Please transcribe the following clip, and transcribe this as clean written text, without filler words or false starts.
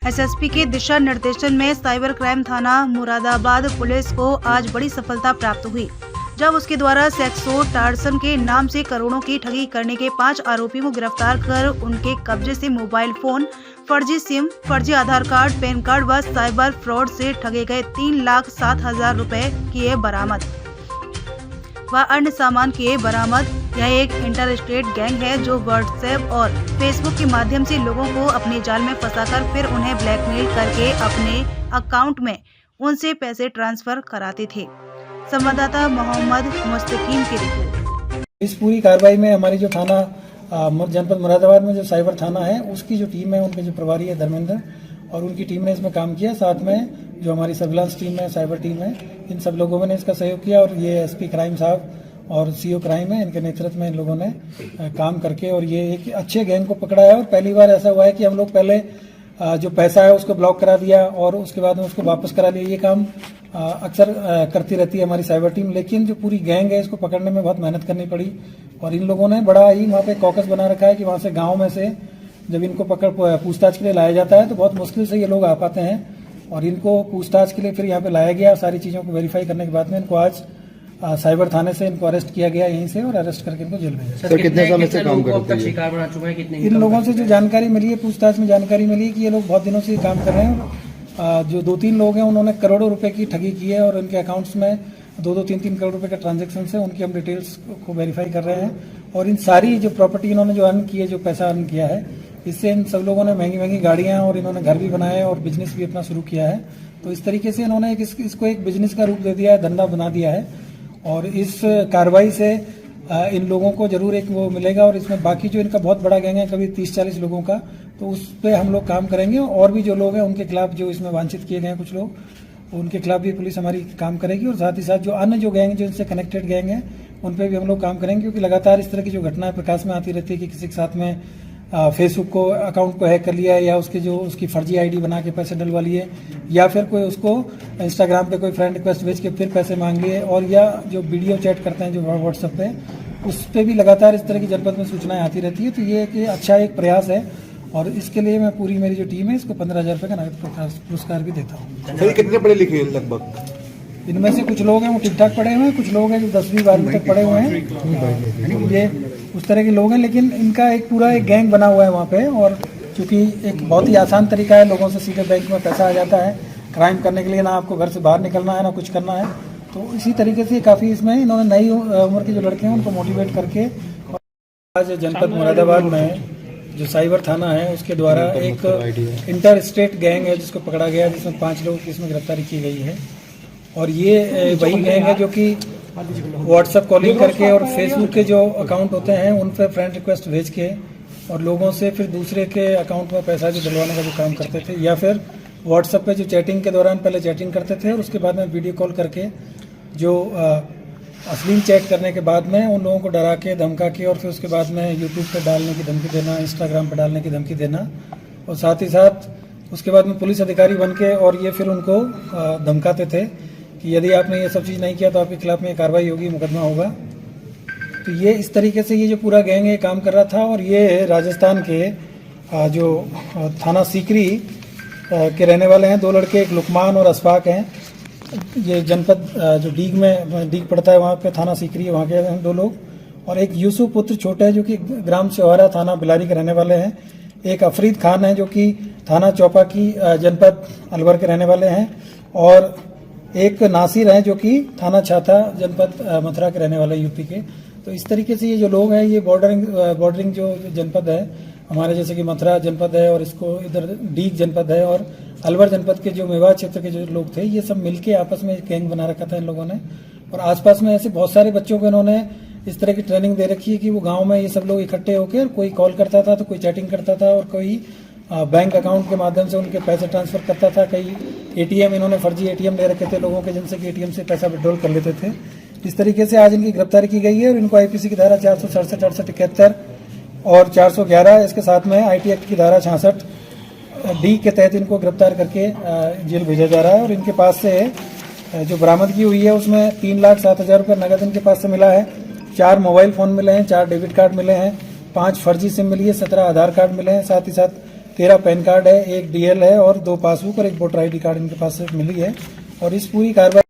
SSP के दिशा निर्देशन में साइबर क्राइम थाना मुरादाबाद पुलिस को आज बड़ी सफलता प्राप्त हुई, जब उसके द्वारा सेक्सो टार्सन के नाम से करोड़ों की ठगी करने के 5 आरोपियों को गिरफ्तार कर उनके कब्जे से मोबाइल फोन, फर्जी सिम, फर्जी आधार कार्ड, पैन कार्ड व साइबर फ्रॉड से ठगे गए 3,07,000 रुपए किए बरामद व अन्य सामान किए बरामद। यह एक इंटर स्टेट गैंग है जो व्हाट्सएप और फेसबुक के माध्यम से लोगों को अपने जाल में फंसाकर फिर उन्हें ब्लैकमेल करके अपने अकाउंट में उनसे पैसे ट्रांसफर कराते थे। संवाददाता मोहम्मद मुस्तकीम की रिपोर्ट। इस पूरी कार्रवाई में हमारी जो थाना जनपद मुरादाबाद में जो साइबर थाना है उसकी जो टीम है, उनके जो प्रभारी है धर्मेंद्र और उनकी टीम ने इसमें काम किया। साथ में जो हमारी सर्विलांस टीम है, साइबर टीम है, इन सब लोगों ने इसका सहयोग किया और ये एसपी क्राइम साहब और सीओ क्राइम है, इनके नेतृत्व में इन लोगों ने काम करके और ये एक अच्छे गैंग को पकड़ा है। और पहली बार ऐसा हुआ है कि हम लोग पहले जो पैसा है उसको ब्लॉक करा दिया और उसके बाद में उसको वापस करा लिया। ये काम अक्सर करती रहती है हमारी साइबर टीम, लेकिन जो पूरी गैंग है इसको पकड़ने में बहुत मेहनत करनी पड़ी और इन लोगों ने बड़ा ही वहाँ पे कॉकस बना रखा है कि वहाँ से गाँव में से जब इनको पकड़ पूछताछ के लिए लाया जाता है तो बहुत मुश्किल से ये लोग आ पाते हैं और इनको पूछताछ के लिए फिर यहाँ पे लाया गया। सारी चीज़ों को वेरीफाई करने के बाद में इनको आज साइबर थाने से इनको अरेस्ट किया गया यहीं से और अरेस्ट करके इनको जेल भेजा। सर कितने समय से काम करते हैं? शिकार बना चुके हैं कितने? इन लोगों से जो जानकारी मिली है, पूछताछ में जानकारी मिली है कि ये लोग बहुत दिनों से काम कर रहे हैं। जो 2-3 लोग हैं उन्होंने करोड़ों रुपए की ठगी की है और उनके अकाउंट्स में 2-2, 3-3 करोड़ रुपए का ट्रांजैक्शन है, उनकी हम डिटेल्स को वेरीफाई कर रहे हैं। और इन सारी जो प्रॉपर्टी इन्होंने जो अर्न की है, जो पैसा अर्न किया है, इससे इन सब लोगों ने महंगी महंगी गाड़ियां और इन्होंने घर भी बनाए और बिजनेस भी अपना शुरू किया है। तो इस तरीके से इन्होंने इसको एक बिजनेस का रूप दे दिया है, धंधा बना दिया है और इस कार्रवाई से इन लोगों को जरूर एक वो मिलेगा। और इसमें बाकी जो इनका बहुत बड़ा गैंग है, कभी 30-40 लोगों का, तो उस पर हम लोग काम करेंगे और भी जो लोग हैं उनके खिलाफ जो इसमें वांछित किए गए हैं कुछ लोग, उनके खिलाफ भी पुलिस हमारी काम करेगी और साथ ही साथ जो अन्य जो गैंग जो इनसे कनेक्टेड गैंग है उन पर भी हम लोग काम करेंगे, क्योंकि लगातार इस तरह की जो घटनाएं प्रकाश में आती रहती है कि किसी के साथ में फेसबुक को अकाउंट को हैक कर लिया है या उसकी फर्जी आईडी बना के पैसे डलवा लिए या फिर कोई उसको इंस्टाग्राम पे कोई फ्रेंड रिक्वेस्ट भेज के फिर पैसे मांग लिए और या जो वीडियो चैट करते हैं जो व्हाट्सएप पे, उस पर भी लगातार इस तरह की जनपद में सूचनाएं आती रहती है। तो ये एक अच्छा एक प्रयास है और इसके लिए मैं पूरी मेरी जो टीम है इसको 15,000 रुपये का नगद पुरस्कार भी देता हूँ। सर कितने पढ़े लिखे हैं लगभग? इनमें से कुछ लोग हैं वो ठीक ठाक पढ़े हुए हैं, कुछ लोग हैं जो 10वीं 12वीं तक पढ़े हुए हैं, ये उस तरह के लोग हैं। लेकिन इनका एक पूरा एक गैंग बना हुआ है वहाँ पे और चूंकि एक बहुत ही आसान तरीका है, लोगों से सीधे बैंक में पैसा आ जाता है क्राइम करने के लिए, ना आपको घर से बाहर निकलना है ना कुछ करना है। तो इसी तरीके से काफ़ी इसमें इन्होंने नई उम्र के जो लड़के हैं उनको मोटिवेट करके आज जनपद मुरादाबाद में जो साइबर थाना है उसके द्वारा एक इंटर स्टेट गैंग है जिसको पकड़ा गया, जिसमें 5 लोगों की इसमें गिरफ्तारी की गई है। और ये वही गैंग है जो कि व्हाट्सएप कॉलिंग करके और फेसबुक के जो अकाउंट होते हैं उन पर फ्रेंड रिक्वेस्ट भेज के और लोगों से फिर दूसरे के अकाउंट में पैसा भी डलवाने का जो काम करते थे, या फिर व्हाट्सएप पे जो चैटिंग के दौरान पहले चैटिंग करते थे और उसके बाद में वीडियो कॉल करके जो अश्लील चैट करने के बाद में उन लोगों को डरा के धमका के और फिर उसके बाद में यूट्यूब पर डालने की धमकी देना, इंस्टाग्राम पर डालने की धमकी देना और साथ ही साथ उसके बाद में पुलिस अधिकारी बन के और ये फिर उनको धमकाते थे कि यदि आपने ये सब चीज़ नहीं किया तो आपके खिलाफ में कार्रवाई होगी, मुकदमा होगा। तो ये इस तरीके से ये जो पूरा गैंग है काम कर रहा था और ये राजस्थान के जो थाना सीकरी के रहने वाले हैं 2 लड़के, एक लुकमान और अशफाक हैं। ये जनपद जो डीग पड़ता है वहाँ पे थाना सीकरी है, वहाँ के हैं 2 लोग। और एक यूसुफ पुत्र छोटे है जो कि ग्राम चौहारा थाना बिलारी के रहने वाले हैं। एक अफरीद खान है जो कि थाना चौपा की जनपद अलवर के रहने वाले हैं और एक नासिर है जो कि थाना छाता जनपद मथुरा के रहने वाले यूपी के। तो इस तरीके से ये जो लोग हैं ये बॉर्डरिंग जो जनपद है हमारे, जैसे कि मथुरा जनपद है और इसको इधर डीग जनपद है और अलवर जनपद के जो मेवात क्षेत्र के जो लोग थे ये सब मिलके आपस में गैंग बना रखा था इन लोगों ने। और आसपास में ऐसे बहुत सारे बच्चों को इन्होंने इस तरह की ट्रेनिंग दे रखी है कि वो गाँव में ये सब लोग इकट्ठे होकर कोई कॉल करता था तो कोई चैटिंग करता था और कोई बैंक अकाउंट के माध्यम से उनके पैसे ट्रांसफर करता था। कई एटीएम इन्होंने फर्जी एटीएम ले रखे थे लोगों के, जिनसे कि एटीएम से पैसा विड्रॉल कर लेते थे। इस तरीके से आज इनकी गिरफ्तारी की गई है और इनको आईपीसी की धारा 467, 68, 71 और 411, इसके साथ में आईटी एक्ट की धारा 66 डी के तहत इनको गिरफ्तार करके जेल भेजा जा रहा है। और इनके पास से जो बरामदगी हुई है उसमें 3,07,000 रुपये नगद इनके पास से मिला है, 4 मोबाइल फ़ोन मिले हैं, 4 डेबिट कार्ड मिले हैं, 5 फर्जी सिम मिली है, 17 आधार कार्ड मिले हैं, साथ ही साथ 13 पैन कार्ड है, एक डीएल है और 2 पासबुक और एक वोटर ID कार्ड इनके पास से मिली है। और इस पूरी कार्रवाई